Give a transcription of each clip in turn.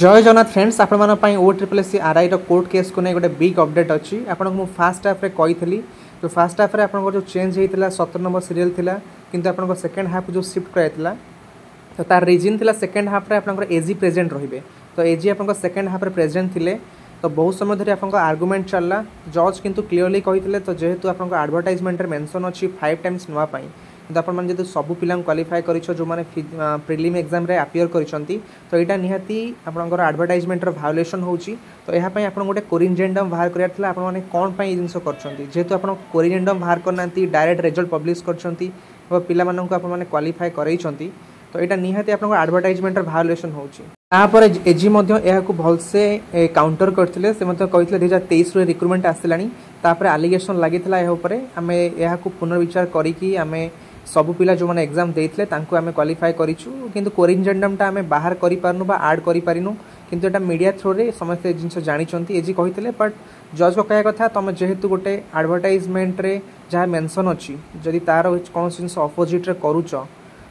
जय जगन्नाथ फ्रेंड्स आपण O triple S RI court case को नहीं गोटे बिग अपडेट अच्छी आपको मुझे फास्ट हाफ रे कही जो फास्ट हाफ रे आपन जो चेंज होता 17 नंबर सीरियल थिला किंतु आपन सेकेंड हाफ जो शिफ्ट कराइला तो तार रीजन थिला सेकेंड हाफ रे आपन एजी प्रेजेंट रहिबे तो एजी आपन सेकेंड हाफ रे प्रेजेंट थिले तो बहुत समय धरी आपन आर्गुमेंट चलला जज किंतु क्लियरली कही तो जेहेतु आपन एडवर्टाइजमेंट मेंशन अच्छी 5 टाइम्स नवा पाई आप सब पिला क्वालिफाई कर जो मैंने प्रिलिम एग्जाम रे अपियर करिसंती तो यहाँ निहाती आपंकर एडवर्टाइजमेंट भायोलेसन होची तो यहाँ आप गोटे कोरिजेंडम बाहर करार आप कौन पर जिन करेतु आप कोरिजेंडम बाहर करना डायरेक्ट रिजल्ट पब्लिश करछंती पिला आपने क्वालिफाई करइछंती तो यहाँ निहाती आप एडवर्टाइजमेंट भायोलेसन होची तापर एजी भलसे काउंटर करते से 2023 रिक्रुटमेंट आसला आलिगेसन लगी आम यहाँ पुनर्विचार करी आम सबू पिला जो मैंने एग्जाम देते आम क्वालिफाई करूँ किंतु कोरिजेंडमटा आम बाहर करूँ आड करूँ किंतु एटा मीडिया थ्रो रे समस्त जिन जानी एजी कहते बट जज को कह कथा तुम जेहेतु गोटे एडवर्टाइजमेंट रे जहाँ मेंशन अच्छी जदि तार कौन जिन अपोजिट रे करूच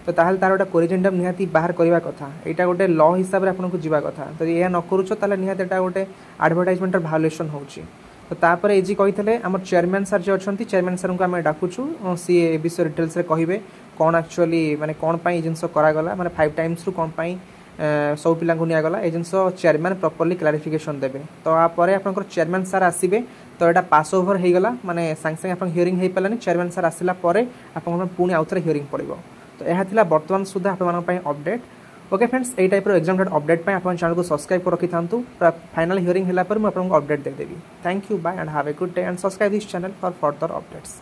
तो ताल तार गोटे कोरिजेंडम निहाती बाहर करवा कथा यहाँ गोटे लॉ हिसाब से आपको जावा कथा तो यह न करूच निहाती एटा गोटे एडवर्टाइजमेंट भायोलेसन होची तो तापर एजी कहते आम चेयरमैन सर जो अच्छा चेयरमैन सर को आम डाकुचु सी ए विषय डिटेल्स कहे कौन एक्चुअली माने कौन पाई जिनस करागला माने 5 टाइम्स रु कौन पाई सब पिला निगला ये जिनस चेयरमैन प्रॉपर्ली क्लारिफिकेशन देबे तो आपरे आपनकर चेयरमैन सर आसीबे तो यहाँ पास ओवर हो गला माने सांगे सांगे आप हियरिंग हो पारानी चेयरमैन सर आसला आप पुणी आउ थे हियरिंग पड़ो तो यह था बर्तमान सुधा आप अपडेट ओके फ्रेंड्स यही टाइप एग्जाम अपडेट पे आप चैनल को सब्सक्राइब कर रखी था फाइनल हियरिंग है मुझे अपडेट देदेवी thank you bye and have a good day and subscribe this channel for further updates.